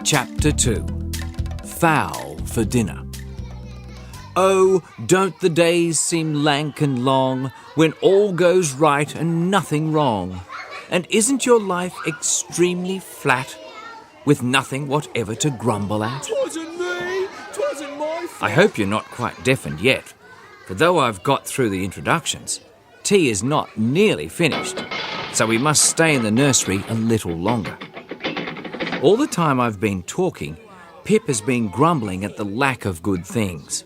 Chapter 2. Fowl for Dinner. Oh, don't the days seem lank and long, when all goes right and nothing wrong? And isn't your life extremely flat, with nothing whatever to grumble at? 'Twasn't me! 'Twasn't my fault! I hope you're not quite deafened yet, for though I've got through the introductions, tea is not nearly finished, so we must stay in the nursery a little longer. All the time I've been talking, Pip has been grumbling at the lack of good things.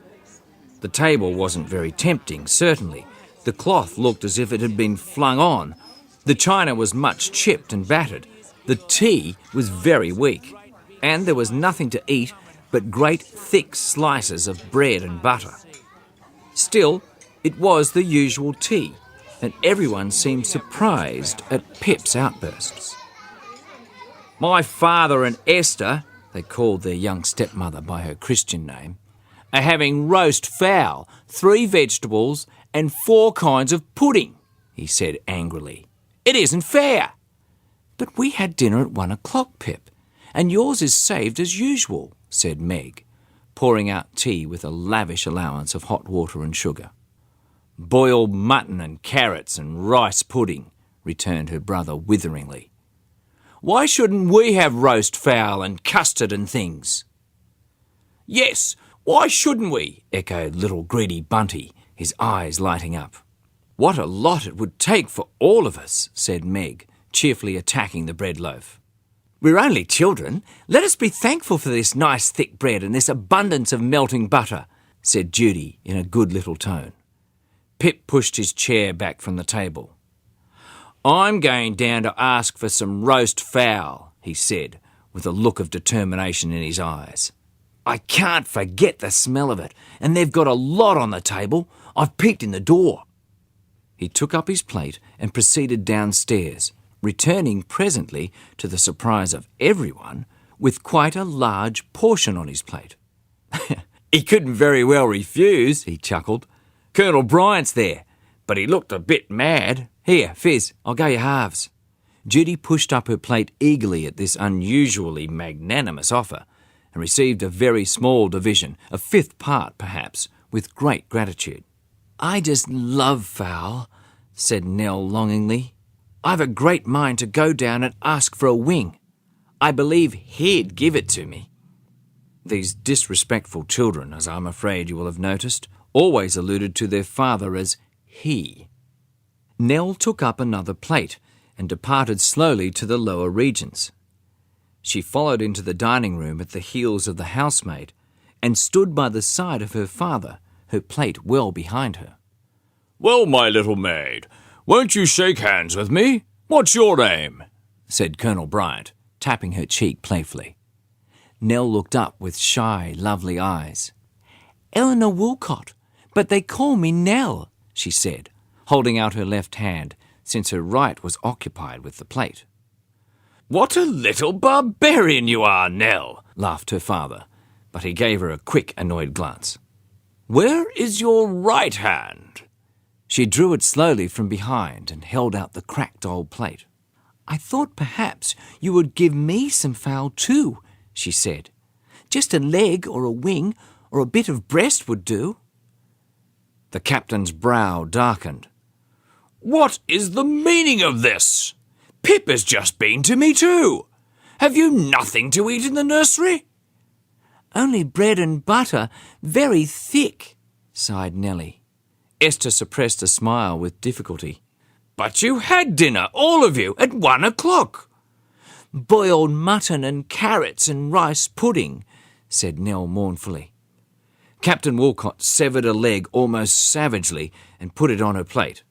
The table wasn't very tempting, certainly. The cloth looked as if it had been flung on. The china was much chipped and battered. The tea was very weak. And there was nothing to eat but great thick slices of bread and butter. Still, it was the usual tea, and everyone seemed surprised at Pip's outbursts. My father and Esther, they called their young stepmother by her Christian name, are having roast fowl, 3 vegetables and 4 kinds of pudding, he said angrily. It isn't fair. But we had dinner at 1 o'clock, Pip, and yours is saved as usual, said Meg, pouring out tea with a lavish allowance of hot water and sugar. Boiled mutton and carrots and rice pudding, returned her brother witheringly. Why shouldn't we have roast fowl and custard and things? Yes, why shouldn't we? Echoed little greedy Bunty, his eyes lighting up. What a lot it would take for all of us, said Meg, cheerfully attacking the bread loaf. We're only children. Let us be thankful for this nice thick bread and this abundance of melting butter, said Judy in a good little tone. Pip pushed his chair back from the table. I'm going down to ask for some roast fowl, he said, with a look of determination in his eyes. I can't forget the smell of it, and they've got a lot on the table. I've peeked in the door. He took up his plate and proceeded downstairs, returning presently, to the surprise of everyone, with quite a large portion on his plate. He couldn't very well refuse, he chuckled. Colonel Bryant's there, but he looked a bit mad. Here, Fizz, I'll go your halves. Judy pushed up her plate eagerly at this unusually magnanimous offer, and received a very small division, a 5th part perhaps, with great gratitude. I just love fowl, said Nell longingly. I've a great mind to go down and ask for a wing. I believe he'd give it to me. These disrespectful children, as I'm afraid you will have noticed, always alluded to their father as he. Nell took up another plate and departed slowly to the lower regions. She followed into the dining room at the heels of the housemaid and stood by the side of her father, her plate well behind her. Well, my little maid, won't you shake hands with me? What's your name? Said Colonel Bryant, tapping her cheek playfully. Nell looked up with shy, lovely eyes. Eleanor Woolcott, but they call me Nell, she said, holding out her left hand, since her right was occupied with the plate. What a little barbarian you are, Nell, laughed her father, but he gave her a quick, annoyed glance. Where is your right hand? She drew it slowly from behind and held out the cracked old plate. I thought perhaps you would give me some fowl too, she said. Just a leg or a wing or a bit of breast would do. The captain's brow darkened. What is the meaning of this? Pip has just been to me too. Have you nothing to eat in the nursery? Only bread and butter, very thick, sighed Nellie. Esther suppressed a smile with difficulty. But you had dinner, all of you, at 1 o'clock. Boiled mutton and carrots and rice pudding, said Nell mournfully. Captain Woolcott severed a leg almost savagely and put it on her plate.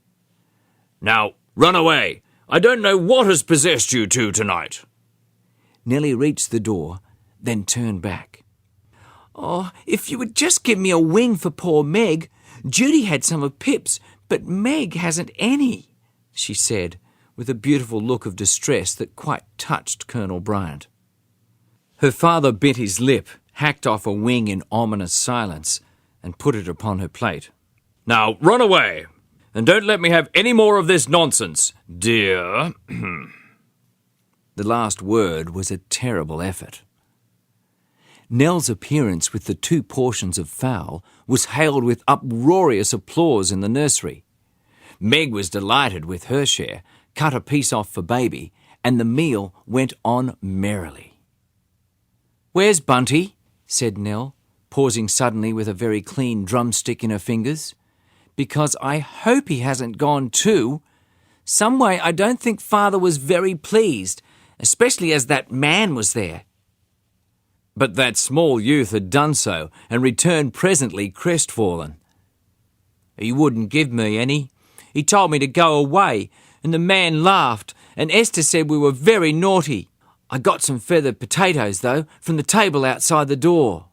Now, run away. I don't know what has possessed you two tonight. Nellie reached the door, then turned back. Oh, if you would just give me a wing for poor Meg. Judy had some of Pip's, but Meg hasn't any, she said, with a beautiful look of distress that quite touched Colonel Bryant. Her father bit his lip, hacked off a wing in ominous silence, and put it upon her plate. Now, run away, and don't let me have any more of this nonsense, dear. The last word was a terrible effort. Nell's appearance with the 2 portions of fowl was hailed with uproarious applause in the nursery. Meg was delighted with her share, cut a piece off for Baby, and the meal went on merrily. "Where's Bunty?" said Nell, pausing suddenly with a very clean drumstick in her fingers. "Because I hope he hasn't gone too. Some way I don't think Father was very pleased, especially as that man was there." But that small youth had done so and returned presently crestfallen. "He wouldn't give me any. He told me to go away, and the man laughed, and Esther said we were very naughty. I got some feathered potatoes, though, from the table outside the door."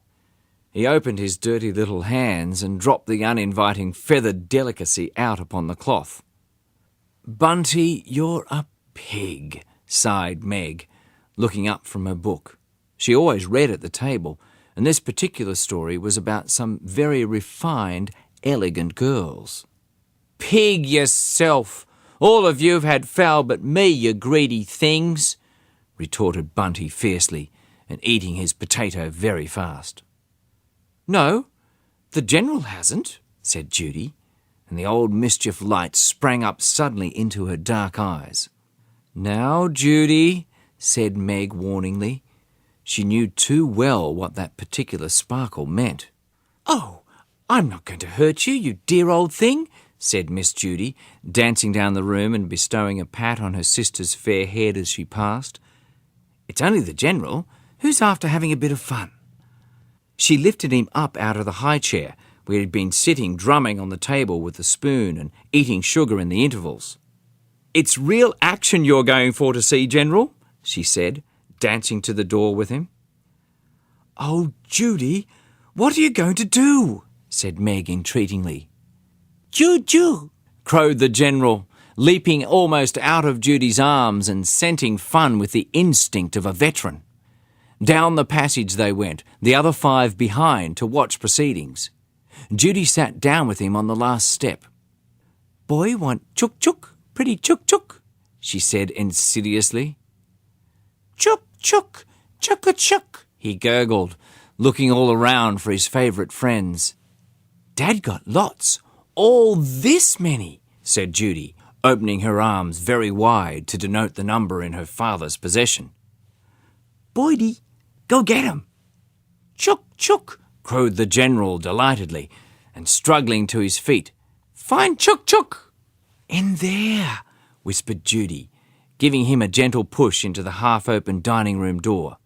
He opened his dirty little hands and dropped the uninviting feathered delicacy out upon the cloth. "Bunty, you're a pig," sighed Meg, looking up from her book. She always read at the table, and this particular story was about some very refined, elegant girls. "Pig yourself! All of you've had fowl but me, you greedy things!" retorted Bunty fiercely, and eating his potato very fast. "No, the General hasn't," said Judy, and the old mischief light sprang up suddenly into her dark eyes. "Now, Judy," said Meg warningly. She knew too well what that particular sparkle meant. "Oh, I'm not going to hurt you, you dear old thing," said Miss Judy, dancing down the room and bestowing a pat on her sister's fair head as she passed. "It's only the General, who's after having a bit of fun." She lifted him up out of the high chair, where he'd been sitting drumming on the table with a spoon and eating sugar in the intervals. "It's real action you're going for to see, General," she said, dancing to the door with him. "Oh, Judy, what are you going to do?" said Meg entreatingly. "Ju-ju," crowed the General, leaping almost out of Judy's arms and scenting fun with the instinct of a veteran. Down the passage they went, the other 5 behind to watch proceedings. Judy sat down with him on the last step. "Boy want chuk-chuk, pretty chuk-chuk," she said insidiously. "Chuk-chuk, chuk-a-chuk," he gurgled, looking all around for his favourite friends. "Dad got lots, all this many," said Judy, opening her arms very wide to denote the number in her father's possession. "Boydie, go get 'em." "Chuk-chuk," crowed the General delightedly, and struggling to his feet. "Find chuk-chuk." "In there," whispered Judy, giving him a gentle push into the half-open dining room door.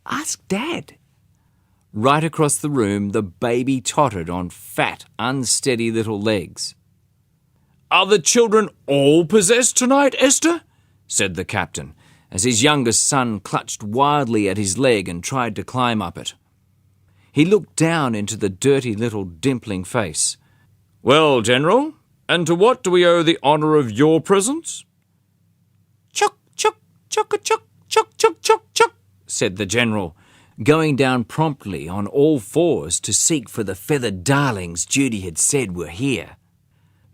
"Ask Dad." Right across the room the baby tottered on fat, unsteady little legs. "Are the children all possessed tonight, Esther?" said the captain, as his youngest son clutched wildly at his leg and tried to climb up it. He looked down into the dirty little dimpling face. "Well, General, and to what do we owe the honour of your presence?" "Chuck, chuck, chuck-a-chuck, chuck, chuck, chuck, chuck," said the General, going down promptly on all 4s to seek for the feathered darlings Judy had said were here.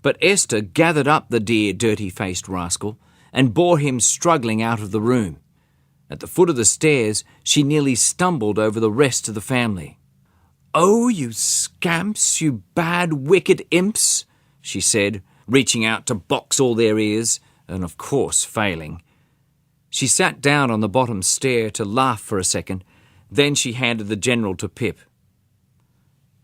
But Esther gathered up the dear dirty-faced rascal and bore him struggling out of the room. At the foot of the stairs, she nearly stumbled over the rest of the family. "Oh, you scamps, you bad, wicked imps," she said, reaching out to box all their ears, and of course failing. She sat down on the bottom stair to laugh for a second, then she handed the General to Pip.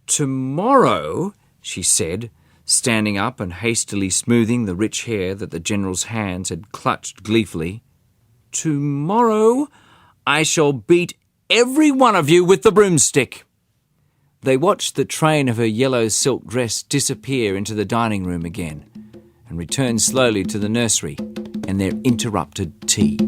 "Tomorrow," she said, standing up and hastily smoothing the rich hair that the General's hands had clutched gleefully, "tomorrow I shall beat every one of you with the broomstick." They watched the train of her yellow silk dress disappear into the dining room again and returned slowly to the nursery and their interrupted tea.